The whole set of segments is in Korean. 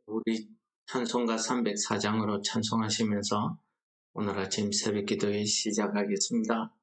우리 찬송가 304장으로 찬송하시면서 오늘 아침 새벽 기도회 시작하겠습니다.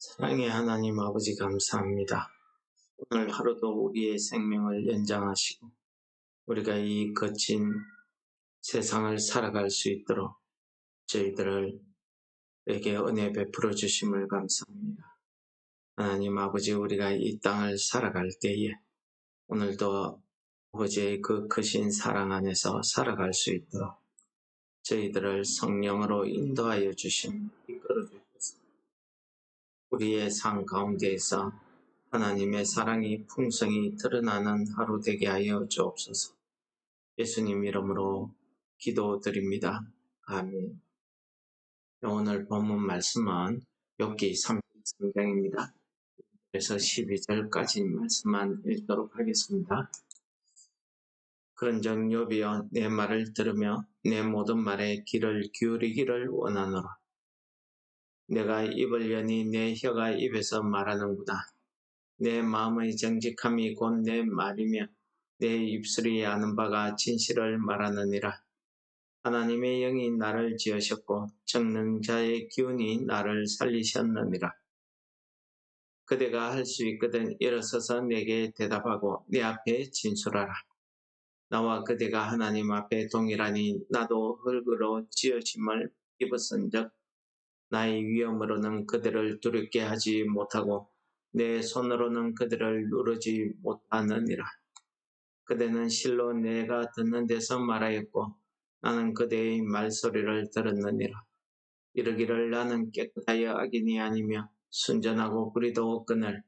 사랑의 하나님 아버지 감사합니다. 오늘 하루도 우리의 생명을 연장하시고 우리가 이 거친 세상을 살아갈 수 있도록 저희들에게 은혜 베풀어 주심을 감사합니다. 하나님 아버지, 우리가 이 땅을 살아갈 때에 오늘도 아버지의 그 크신 사랑 안에서 살아갈 수 있도록 저희들을 성령으로 인도하여 주심 이끌어 주옵소서. 우리의 삶 가운데에서 하나님의 사랑이 풍성히 드러나는 하루 되게 하여 주옵소서. 예수님 이름으로 기도드립니다. 아멘. 오늘 본문 말씀은 욥기 33장입니다. 그래서 12절까지 말씀만 읽도록 하겠습니다. 그런즉 욥이여, 내 말을 들으며 내 모든 말에 귀를 기울이기를 원하노라. 내가 입을 여니 내 혀가 입에서 말하는구나. 내 마음의 정직함이 곧 내 말이며 내 입술이 아는 바가 진실을 말하느니라. 하나님의 영이 나를 지으셨고 적는 자의 기운이 나를 살리셨느니라. 그대가 할 수 있거든 일어서서 내게 대답하고 내 앞에 진술하라. 나와 그대가 하나님 앞에 동일하니 나도 흙으로 지으심을 입었은즉 나의 위엄으로는 그들을 두렵게 하지 못하고 내 손으로는 그들을 누르지 못하느니라. 그대는 실로 내가 듣는 데서 말하였고 나는 그대의 말소리를 들었느니라. 이르기를 나는 깨끗하여 악인이 아니며 순전하고 불의도 없거늘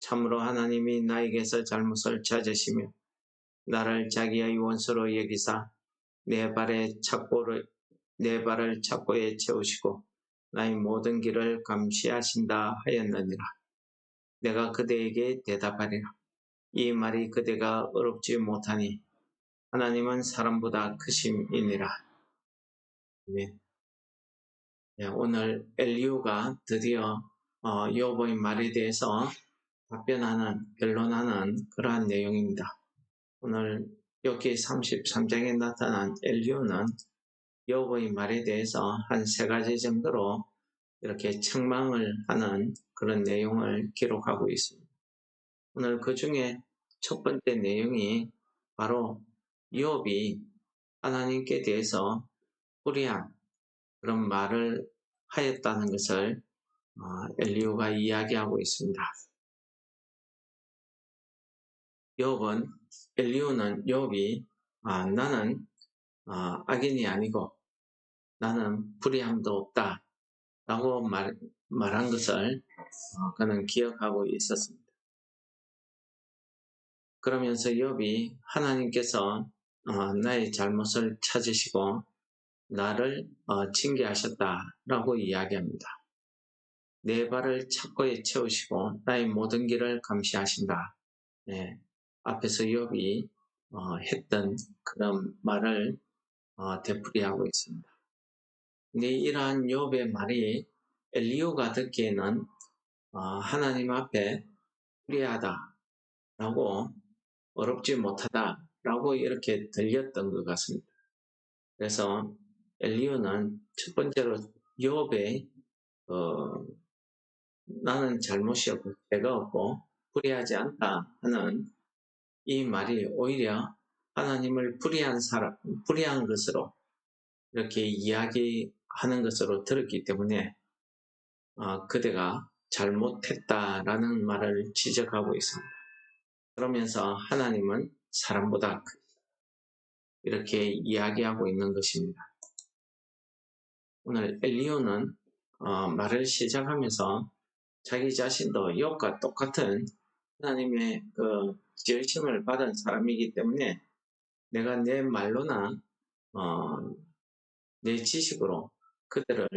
참으로 하나님이 나에게서 잘못을 찾으시며 나를 자기의 원수로 여기사 내 발을 착고에 채우시고 나의 모든 길을 감시하신다 하였느니라. 내가 그대에게 대답하리라. 이 말이 그대가 어렵지 못하니 하나님은 사람보다 크심이니라. 네. 오늘 엘리후가 드디어 여호와의 말에 대해서 답변하는, 변론하는 그러한 내용입니다. 오늘 여기 33장에 나타난 엘리후는 여호와의 말에 대해서 한 3가지 정도로 이렇게 책망을 하는 그런 내용을 기록하고 있습니다. 오늘 그 중에 첫 번째 내용이 바로 욥이 하나님께 대해서 불의한 그런 말을 하였다는 것을 엘리후가 이야기하고 있습니다. 엘리후는 욥이 나는 악인이 아니고 나는 불의함도 없다 라고 말한 것을 그는 기억하고 있었습니다. 그러면서 욥이 하나님께서 나의 잘못을 찾으시고 나를 징계하셨다라고 이야기합니다. 내 발을 착고에 채우시고 나의 모든 길을 감시하신다. 네, 앞에서 욥이 했던 그런 말을 되풀이하고 있습니다. 근데 이러한 욥의 말이 엘리후가 듣기에는 하나님 앞에 불의하다라고 어렵지 못하다라고 이렇게 들렸던 것 같습니다. 그래서 엘리후는 첫 번째로 욥의 나는 잘못이 없고 죄가 없고 불의하지 않다 하는 이 말이 오히려 하나님을 불의한 것으로 이렇게 이야기하는 것으로 들었기 때문에 그대가 잘못했다라는 말을 지적하고 있습니다. 그러면서 하나님은 사람보다 이렇게 이야기하고 있는 것입니다. 오늘 엘리후는 말을 시작하면서 자기 자신도 욥과 똑같은 하나님의 그 지으심을 받은 사람이기 때문에 내가 내 말로나 내 지식으로 그들을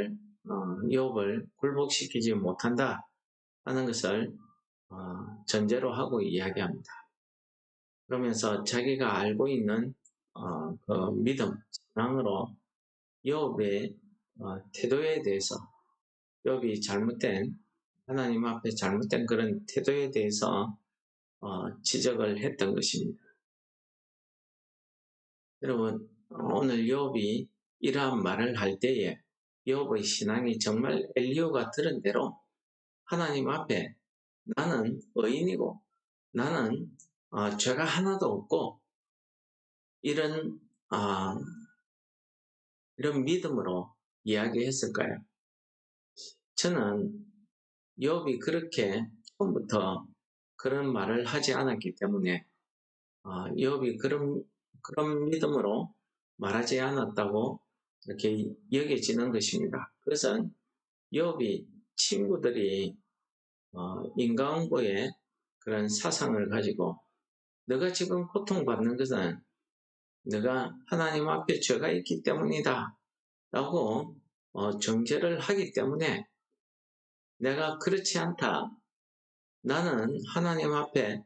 욥을 굴복시키지 못한다 하는 것을 전제로 하고 이야기합니다. 그러면서 자기가 알고 있는 그 믿음, 신앙으로 욥의 태도에 대해서 욥이 하나님 앞에 잘못된 그런 태도에 대해서 지적을 했던 것입니다. 여러분, 오늘 욥이 이러한 말을 할 때에 욥의 신앙이 정말 엘리후가 들은 대로 하나님 앞에 나는 의인이고 나는 죄가 하나도 없고 이런 믿음으로 이야기했을까요? 저는 욥이 그렇게 처음부터 그런 말을 하지 않았기 때문에 욥이 그런 믿음으로 말하지 않았다고 이렇게 여겨지는 것입니다. 그것은 욥이 친구들이 인과응보의 그런 사상을 가지고 너가 지금 고통받는 것은 너가 하나님 앞에 죄가 있기 때문이다 라고 정죄를 하기 때문에 내가 그렇지 않다. 나는 하나님 앞에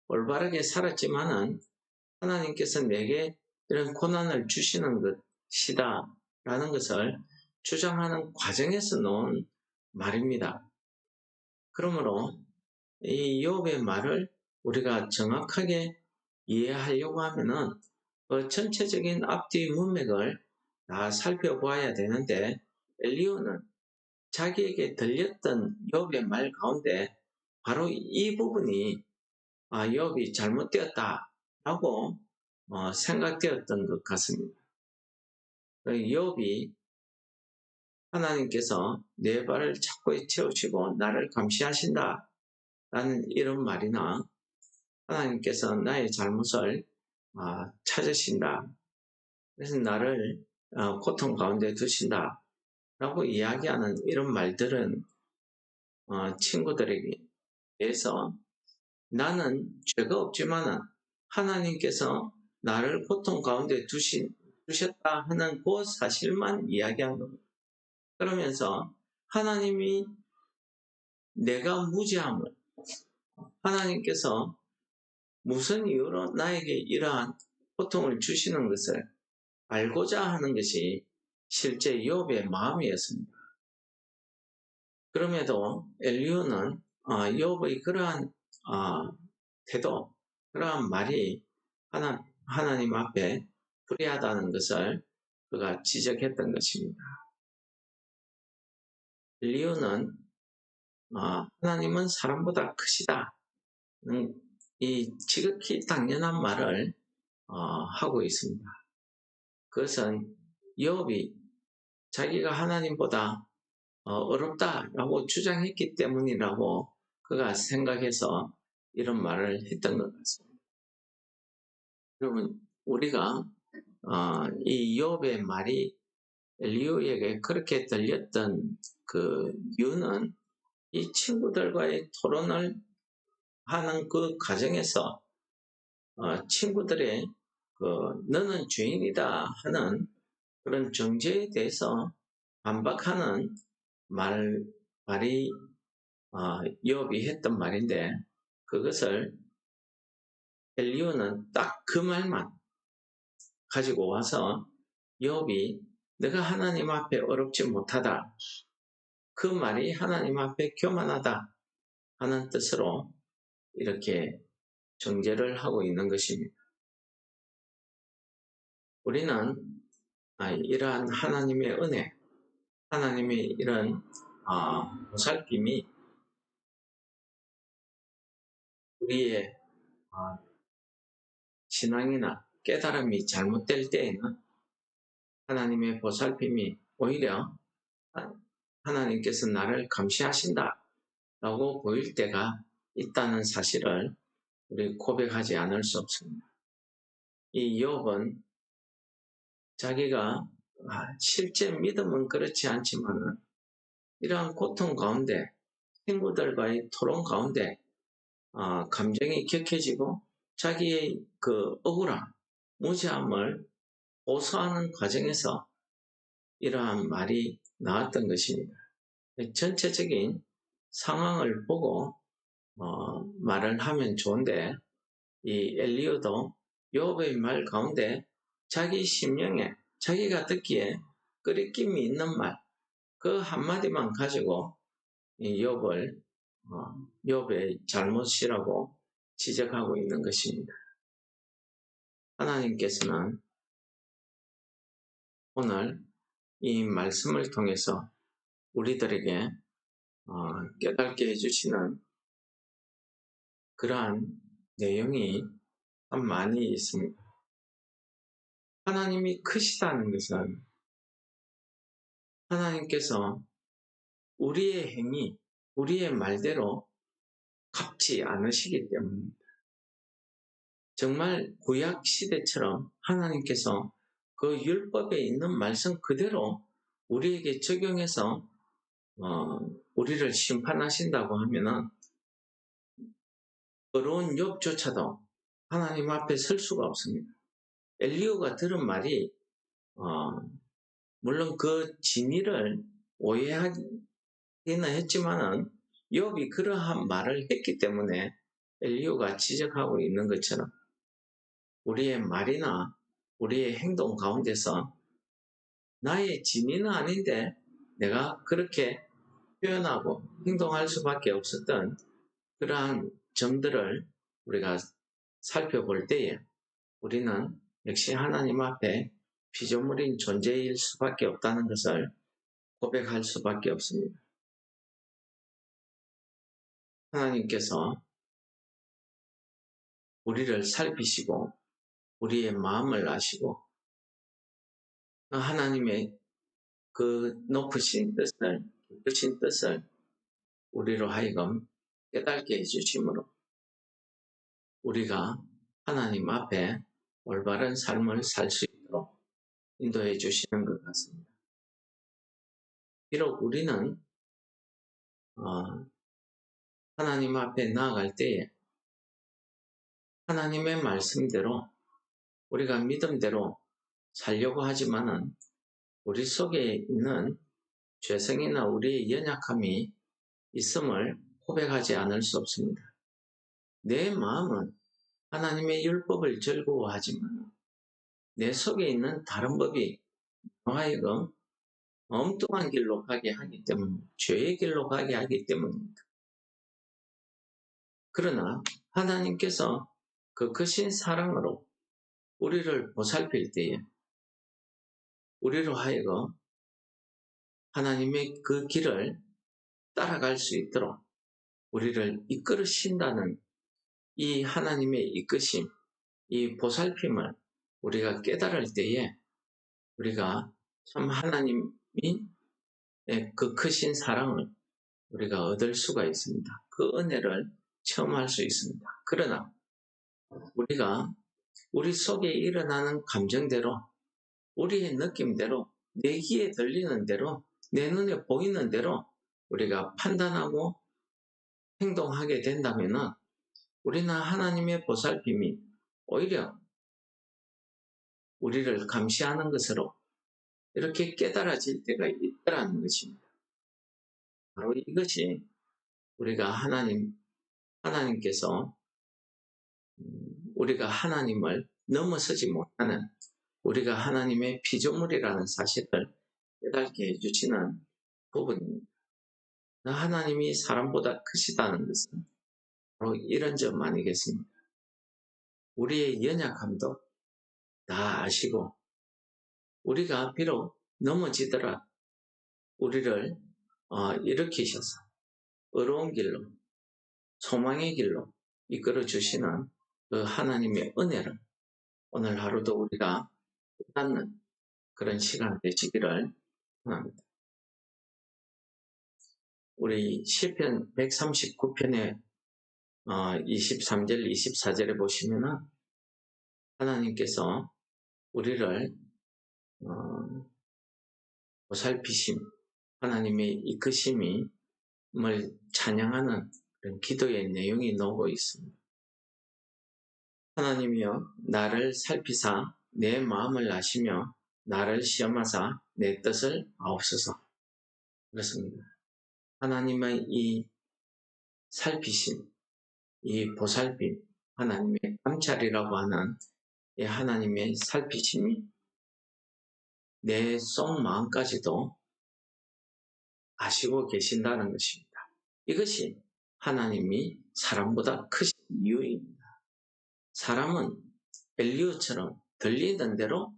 올바르게 살았지만은 하나님께서 내게 이런 고난을 주시는 것이다 라는 것을 주장하는 과정에서 놓은 말입니다. 그러므로 이 욥의 말을 우리가 정확하게 이해하려고 하면은 그 전체적인 앞뒤 문맥을 다 살펴보아야 되는데 엘리후는 자기에게 들렸던 욥의 말 가운데 바로 이 부분이 욥이 잘못되었다라고 생각되었던 것 같습니다. 욥이 하나님께서 내 발을 착고에 채우시고 나를 감시하신다 라는 이런 말이나 하나님께서 나의 잘못을 찾으신다, 그래서 나를 고통 가운데 두신다 라고 이야기하는 이런 말들은 친구들에게 대해서 나는 죄가 없지만은 하나님께서 나를 고통 가운데 두셨다 하는 그 사실만 이야기한 겁니다. 그러면서 하나님이 내가 무지함을, 하나님께서 무슨 이유로 나에게 이러한 고통을 주시는 것을 알고자 하는 것이 실제 욥의 마음이었습니다. 그럼에도 엘리후는 욥의 그러한 태도, 그러한 말이 하나님 앞에 불의하다는 것을 그가 지적했던 것입니다. 엘리후는 하나님은 사람보다 크시다, 이 지극히 당연한 말을 하고 있습니다. 그것은 욥이 자기가 하나님보다 어렵다라고 주장했기 때문이라고 그가 생각해서 이런 말을 했던 것 같습니다. 여러분, 우리가 이 욥의 말이 엘리후에게 그렇게 들렸던 그 이유는 이 친구들과의 토론을 하는 그 과정에서 친구들의 너는 죄인이다 하는 그런 정죄에 대해서 반박하는 말이 욥이 했던 말인데, 그것을 엘리후는 딱 그 말만 가지고 와서 욥이 내가 하나님 앞에 어렵지 못하다, 그 말이 하나님 앞에 교만하다 하는 뜻으로 이렇게 정죄를 하고 있는 것입니다. 우리는 이러한 하나님의 은혜, 하나님의 이런 보살핌이 우리의 신앙이나 깨달음이 잘못될 때에는 하나님의 보살핌이 오히려 하나님께서 나를 감시하신다 라고 보일 때가 있다는 사실을 우리 고백하지 않을 수 없습니다. 이 욥은 자기가 실제 믿음은 그렇지 않지만은 이러한 고통 가운데, 친구들과의 토론 가운데 감정이 격해지고 자기의 그 억울함, 무지함을 호소하는 과정에서 이러한 말이 나왔던 것입니다. 전체적인 상황을 보고 말을 하면 좋은데, 이 엘리후도 욥의 말 가운데 자기 심령에 자기가 듣기에 끄리낌이 있는 말, 그 한마디만 가지고 이 욥의 잘못이라고 지적하고 있는 것입니다. 하나님께서는 오늘 이 말씀을 통해서 우리들에게 깨닫게 해주시는 그러한 내용이 참 많이 있습니다. 하나님이 크시다는 것은 하나님께서 우리의 행위, 우리의 말대로 갚지 않으시기 때문입니다. 정말 구약 시대처럼 하나님께서 그 율법에 있는 말씀 그대로 우리에게 적용해서 우리를 심판하신다고 하면은 어려운 욥조차도 하나님 앞에 설 수가 없습니다. 엘리후가 들은 말이 물론 그 진의를 오해하기는 했지만은 욥이 그러한 말을 했기 때문에 엘리후가 지적하고 있는 것처럼 우리의 말이나 우리의 행동 가운데서 나의 진의는 아닌데 내가 그렇게 표현하고 행동할 수밖에 없었던 그러한 점들을 우리가 살펴볼 때에 우리는 역시 하나님 앞에 피조물인 존재일 수밖에 없다는 것을 고백할 수밖에 없습니다. 하나님께서 우리를 살피시고 우리의 마음을 아시고 하나님의 그 높으신 뜻을, 깊으신 뜻을 우리로 하여금 깨닫게 해주심으로 우리가 하나님 앞에 올바른 삶을 살 수 있도록 인도해 주시는 것 같습니다. 비록 우리는 하나님 앞에 나아갈 때에 하나님의 말씀대로 우리가 믿음대로 살려고 하지만은 우리 속에 있는 죄성이나 우리의 연약함이 있음을 고백하지 않을 수 없습니다. 내 마음은 하나님의 율법을 즐거워하지만 내 속에 있는 다른 법이 하여금 엉뚱한 길로 가게 하기 때문에 죄의 길로 가게 하기 때문입니다. 그러나 하나님께서 그 크신 사랑으로 우리를 보살필 때에 우리로 하여금 하나님의 그 길을 따라갈 수 있도록 우리를 이끌으신다는 이 하나님의 이끄심, 이 보살핌을 우리가 깨달을 때에 우리가 참 하나님이 그 크신 사랑을 우리가 얻을 수가 있습니다. 그 은혜를 체험할 수 있습니다. 그러나 우리가 우리 속에 일어나는 감정대로 우리의 느낌대로 내 귀에 들리는 대로 내 눈에 보이는 대로 우리가 판단하고 행동하게 된다면 우리는 하나님의 보살핌이 오히려 우리를 감시하는 것으로 이렇게 깨달아질 때가 있다는 것입니다. 바로 이것이 우리가 하나님께서 우리가 하나님을 넘어서지 못하는 우리가 하나님의 피조물이라는 사실을 깨닫게 해주시는 부분입니다. 하나님이 사람보다 크시다는 것은 바로 이런 점 아니겠습니까? 우리의 연약함도 다 아시고 우리가 비록 넘어지더라 우리를 일으키셔서 의로운 길로 소망의 길로 이끌어 주시는 그 하나님의 은혜를 오늘 하루도 우리가 깨닫는 그런 시간 되시기를 원합니다. 우리 시편 139편의 23절 24절에 보시면은 하나님께서 우리를 보살피심 하나님의 이끄심을 찬양하는 그런 기도의 내용이 나오고 있습니다. 하나님이여 나를 살피사 내 마음을 아시며 나를 시험하사 내 뜻을 아옵소서. 그렇습니다. 하나님의 이 살피심, 이 보살핌, 하나님의 감찰이라고 하는 이 하나님의 살피심이 내 속마음까지도 아시고 계신다는 것입니다. 이것이 하나님이 사람보다 크신 이유입니다. 사람은 엘리야처럼 들리는 대로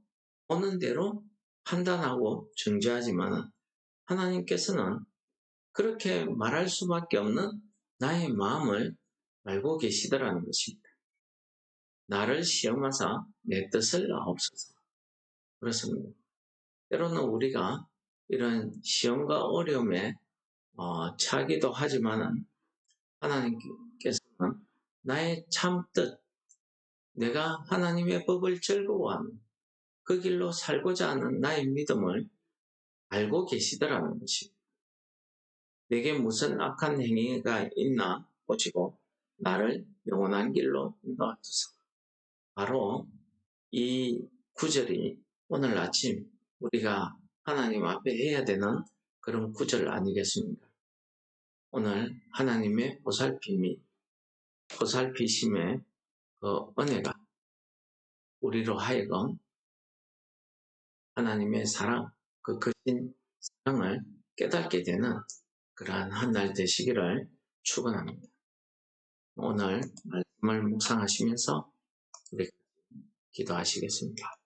오는 대로 판단하고 정죄하지만 하나님께서는 그렇게 말할 수밖에 없는 나의 마음을 알고 계시더라는 것입니다. 나를 시험하사 내 뜻을 아옵소서. 그렇습니다. 때로는 우리가 이런 시험과 어려움에 차기도 하지만은 하나님께서는 나의 참뜻, 내가 하나님의 법을 즐거워하며 그 길로 살고자 하는 나의 믿음을 알고 계시더라는 것입니다. 내게 무슨 악한 행위가 있나 보시고 나를 영원한 길로 인도하소서. 바로 이 구절이 오늘 아침 우리가 하나님 앞에 해야 되는 그런 구절 아니겠습니까? 오늘 하나님의 보살피심의 그 은혜가 우리로 하여금 하나님의 사랑, 그 크신 사랑을 깨닫게 되는 그러한 한 날 되시기를 축원합니다. 오늘 말씀을 묵상하시면서 우리 기도하시겠습니다.